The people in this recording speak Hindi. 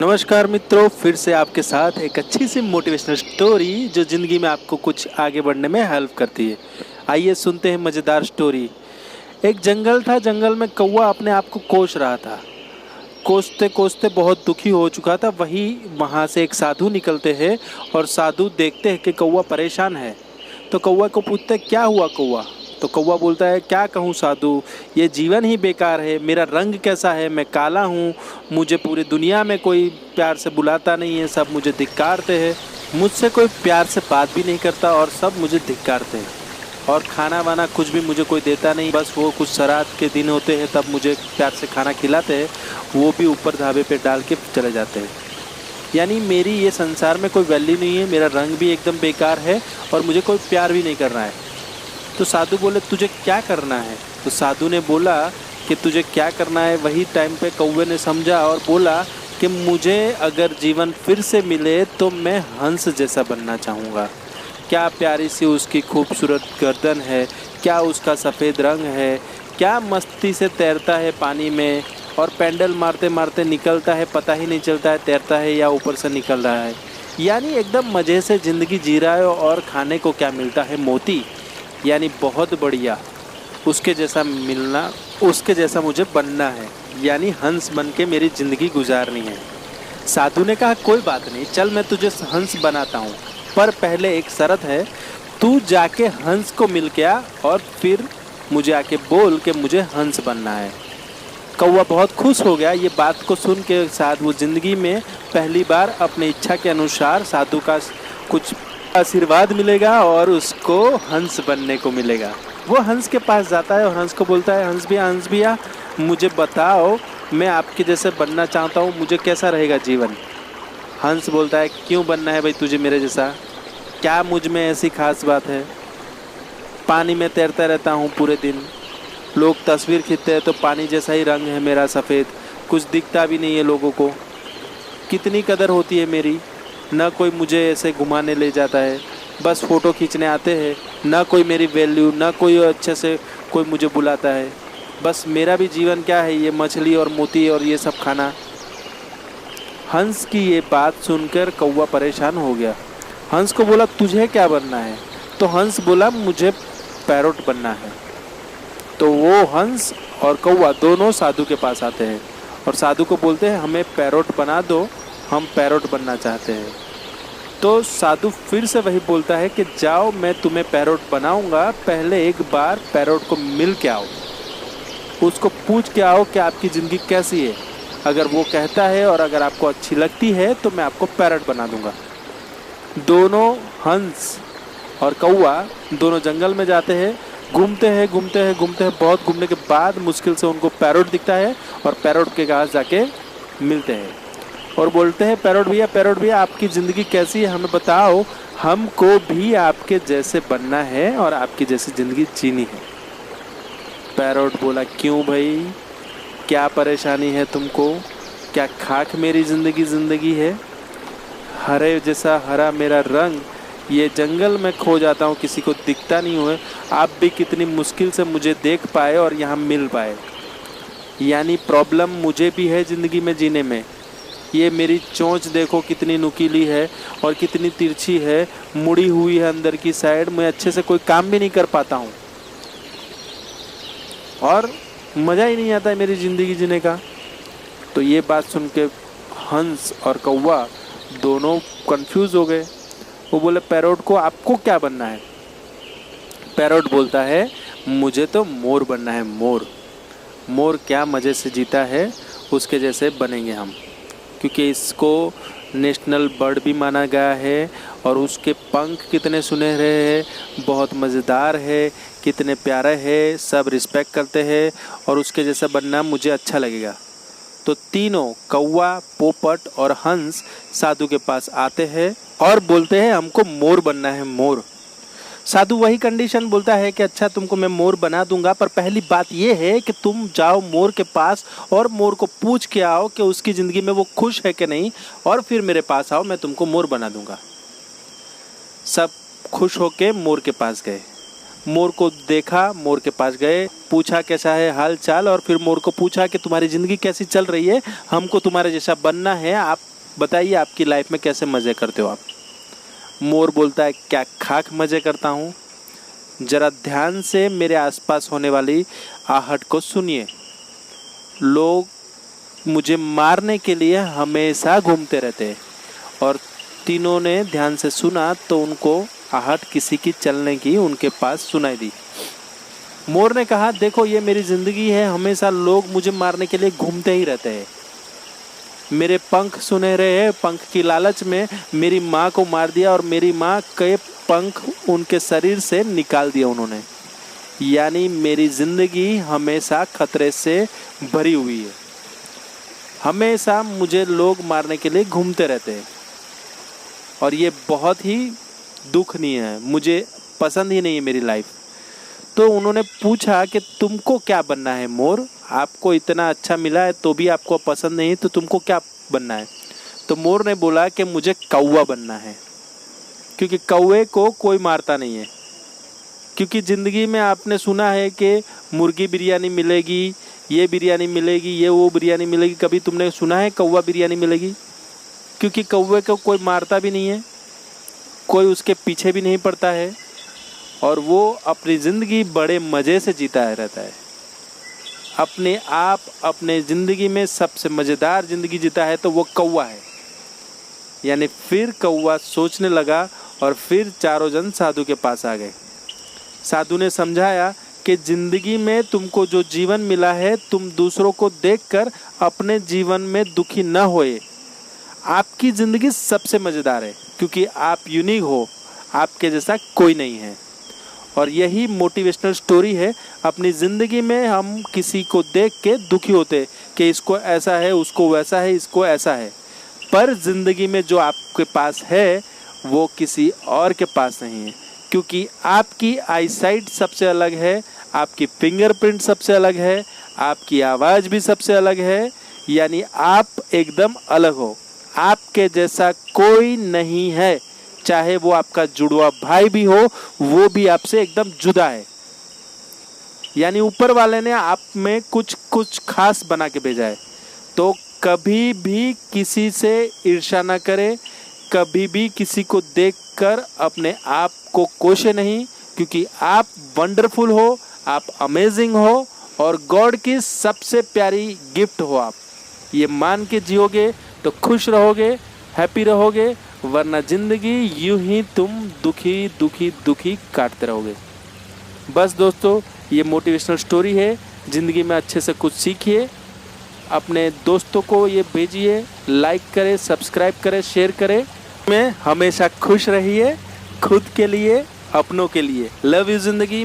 नमस्कार मित्रों, फिर से आपके साथ एक अच्छी सी मोटिवेशनल स्टोरी जो ज़िंदगी में आपको कुछ आगे बढ़ने में हेल्प करती है। आइए सुनते हैं मज़ेदार स्टोरी। एक जंगल था। जंगल में कौवा अपने आप को कोस रहा था। कोसते कोसते बहुत दुखी हो चुका था। वही वहाँ से एक साधु निकलते हैं और साधु देखते हैं कि कौवा परेशान है। तो कौवा को पूछते हैं, क्या हुआ कौवा? तो कौवा बोलता है, क्या कहूँ साधु, ये जीवन ही बेकार है। मेरा रंग कैसा है, मैं काला हूँ। मुझे पूरी दुनिया में कोई प्यार से बुलाता नहीं है, सब मुझे धिक्कारते हैं। मुझसे कोई प्यार से बात भी नहीं करता और सब मुझे धिक्कारते हैं। और खाना वाना कुछ भी मुझे कोई देता नहीं, बस वो कुछ श्राद्ध के दिन होते हैं तब मुझे प्यार से खाना खिलाते हैं, वो भी ऊपर ढाबे पे डाल के चले जाते हैं। यानी मेरी ये संसार में कोई वैल्यू नहीं है, मेरा रंग भी एकदम बेकार है और मुझे कोई प्यार भी नहीं कर रहा है। तो साधु बोले, तुझे क्या करना है? तो साधु ने बोला कि तुझे क्या करना है। वही टाइम पे कौवे ने समझा और बोला कि मुझे अगर जीवन फिर से मिले तो मैं हंस जैसा बनना चाहूँगा। क्या प्यारी सी उसकी खूबसूरत गर्दन है, क्या उसका सफ़ेद रंग है, क्या मस्ती से तैरता है पानी में और पैडल मारते मारते निकलता है, पता ही नहीं चलता है तैरता है या ऊपर से निकल रहा है। यानी एकदम मज़े से ज़िंदगी जी रहा है और खाने को क्या मिलता है, मोती। यानी बहुत बढ़िया। उसके जैसा मिलना, उसके जैसा मुझे बनना है। यानी हंस बन के मेरी ज़िंदगी गुजारनी है। साधु ने कहा, कोई बात नहीं, चल मैं तुझे हंस बनाता हूँ, पर पहले एक शर्त है। तू जाके हंस को मिल के आ और फिर मुझे आके बोल कि मुझे हंस बनना है। कौवा बहुत खुश हो गया ये बात को सुन के। साधु ज़िंदगी में पहली बार अपनी इच्छा के अनुसार साधु का कुछ आशीर्वाद मिलेगा और उसको हंस बनने को मिलेगा। वो हंस के पास जाता है और हंस को बोलता है, हंस भैया मुझे बताओ, मैं आपके जैसे बनना चाहता हूँ, मुझे कैसा रहेगा जीवन? हंस बोलता है, क्यों बनना है भाई तुझे मेरे जैसा? क्या मुझ में ऐसी खास बात है? पानी में तैरता रहता हूँ पूरे दिन, लोग तस्वीर खींचते हैं तो पानी जैसा ही रंग है मेरा, सफ़ेद, कुछ दिखता भी नहीं है लोगों को। कितनी कदर होती है मेरी, ना कोई मुझे ऐसे घुमाने ले जाता है, बस फ़ोटो खींचने आते हैं। ना कोई मेरी वैल्यू, ना कोई अच्छे से कोई मुझे बुलाता है। बस मेरा भी जीवन क्या है, ये मछली और मोती और ये सब खाना। हंस की ये बात सुनकर कौवा परेशान हो गया। हंस को बोला, तुझे क्या बनना है? तो हंस बोला, मुझे पैरोट बनना है। तो वो हंस और कौवा दोनों साधु के पास आते हैं और साधु को बोलते हैं, हमें पैरोट बना दो, हम पैरोट बनना चाहते हैं। तो साधु फिर से वही बोलता है कि जाओ मैं तुम्हें पैरोट बनाऊंगा, पहले एक बार पैरोट को मिल के आओ, उसको पूछ के आओ कि आपकी ज़िंदगी कैसी है। अगर वो कहता है और अगर आपको अच्छी लगती है तो मैं आपको पैरोट बना दूंगा। दोनों हंस और कौवा दोनों जंगल में जाते हैं, घूमते हैं घूमते हैं घूमते हैं। बहुत घूमने के बाद मुश्किल से उनको पैरोट दिखता है और पैरोट के पास जाके मिलते हैं और बोलते हैं, पैरोट भैया आपकी ज़िंदगी कैसी है, हमें बताओ, हमको भी आपके जैसे बनना है और आपकी जैसी ज़िंदगी जीनी है। पैरोट बोला, क्यों भाई, क्या परेशानी है तुमको? क्या खाक मेरी ज़िंदगी है? हरे जैसा हरा मेरा रंग, ये जंगल में खो जाता हूँ, किसी को दिखता नहीं हुए। आप भी कितनी मुश्किल से मुझे देख पाए और यहाँ मिल पाए। यानी प्रॉब्लम मुझे भी है ज़िंदगी में जीने में। ये मेरी चोंच देखो कितनी नुकीली है और कितनी तिरछी है, मुड़ी हुई है अंदर की साइड। मैं अच्छे से कोई काम भी नहीं कर पाता हूँ और मज़ा ही नहीं आता है मेरी ज़िंदगी जीने का। तो ये बात सुन के हंस और कौवा दोनों कंफ्यूज हो गए। वो बोले, पैरोट को आपको क्या बनना है? पैरोट बोलता है, मुझे तो मोर बनना है, मोर। मोर क्या मज़े से जीता है, उसके जैसे बनेंगे हम, क्योंकि इसको नेशनल बर्ड भी माना गया है और उसके पंख कितने सुनहरे हैं, बहुत मज़ेदार है, कितने प्यारे है, सब रिस्पेक्ट करते हैं और उसके जैसा बनना मुझे अच्छा लगेगा। तो तीनों कौवा, पोपट और हंस साधु के पास आते हैं और बोलते हैं, हमको मोर बनना है, मोर। साधु वही कंडीशन बोलता है कि अच्छा तुमको मैं मोर बना दूंगा, पर पहली बात ये है कि तुम जाओ मोर के पास और मोर को पूछ के आओ कि उसकी ज़िंदगी में वो खुश है कि नहीं, और फिर मेरे पास आओ, मैं तुमको मोर बना दूंगा। सब खुश होके मोर के पास गए। मोर को देखा, मोर के पास गए, पूछा कैसा है हाल चाल, और फिर मोर को पूछा कि तुम्हारी ज़िंदगी कैसी चल रही है, हमको तुम्हारे जैसा बनना है, आप बताइए आपकी लाइफ में कैसे मज़े करते हो आप। मोर बोलता है, क्या खाक मज़े करता हूँ, ज़रा ध्यान से मेरे आसपास होने वाली आहट को सुनिए। लोग मुझे मारने के लिए हमेशा घूमते रहते हैं। और तीनों ने ध्यान से सुना तो उनको आहट किसी की चलने की उनके पास सुनाई दी। मोर ने कहा, देखो ये मेरी ज़िंदगी है, हमेशा लोग मुझे मारने के लिए घूमते ही रहते हैं। मेरे पंख सुनहरे हैं, पंख की लालच में मेरी माँ को मार दिया और मेरी माँ के पंख उनके शरीर से निकाल दिया उन्होंने। यानी मेरी ज़िंदगी हमेशा खतरे से भरी हुई है, हमेशा मुझे लोग मारने के लिए घूमते रहते हैं और ये बहुत ही दुखनीय है, मुझे पसंद ही नहीं है मेरी लाइफ। तो उन्होंने पूछा कि तुमको क्या बनना है मोर, आपको इतना अच्छा मिला है तो भी आपको पसंद नहीं, तो तुमको क्या बनना है। तो मोर ने बोला कि मुझे कौवा बनना है, क्योंकि कौवे को कोई मारता नहीं है। क्योंकि ज़िंदगी में आपने सुना है कि मुर्गी बिरयानी मिलेगी, ये बिरयानी मिलेगी, ये वो बिरयानी मिलेगी, कभी तुमने सुना है कौवा बिरयानी मिलेगी? क्योंकि कौवे को कोई मारता भी नहीं है, कोई उसके पीछे भी नहीं पड़ता है और वो अपनी ज़िंदगी बड़े मज़े से जीता रहता है। अपने आप अपने ज़िंदगी में सबसे मज़ेदार ज़िंदगी जीता है तो वो कौवा है। यानी फिर कौवा सोचने लगा और फिर चारों जन साधु के पास आ गए। साधु ने समझाया कि ज़िंदगी में तुमको जो जीवन मिला है, तुम दूसरों को देखकर अपने जीवन में दुखी न होए। आपकी ज़िंदगी सबसे मज़ेदार है क्योंकि आप यूनिक हो, आपके जैसा कोई नहीं है। और यही मोटिवेशनल स्टोरी है। अपनी ज़िंदगी में हम किसी को देख के दुखी होते कि इसको ऐसा है, उसको वैसा है, इसको ऐसा है, पर ज़िंदगी में जो आपके पास है वो किसी और के पास नहीं है, क्योंकि आपकी आईसाइट सबसे अलग है, आपकी फिंगरप्रिंट सबसे अलग है, आपकी आवाज़ भी सबसे अलग है। यानी आप एकदम अलग हो, आपके जैसा कोई नहीं है। चाहे वो आपका जुड़वा भाई भी हो, वो भी आपसे एकदम जुदा है। यानी ऊपर वाले ने आप में कुछ खास बना के भेजा है। तो कभी भी किसी से ईर्ष्या ना करें, कभी भी किसी को देखकर अपने आप को कोसे नहीं, क्योंकि आप वंडरफुल हो, आप अमेजिंग हो और गॉड की सबसे प्यारी गिफ्ट हो। आप ये मान के जियोगे तो खुश रहोगे, हैप्पी रहोगे, वरना ज़िंदगी यूं ही तुम दुखी दुखी दुखी काटते रहोगे। बस दोस्तों, ये मोटिवेशनल स्टोरी है। ज़िंदगी में अच्छे से कुछ सीखिए, अपने दोस्तों को ये भेजिए, लाइक करें, सब्सक्राइब करें, शेयर करें। में हमेशा खुश रहिए, खुद के लिए, अपनों के लिए। लव यू ज़िंदगी।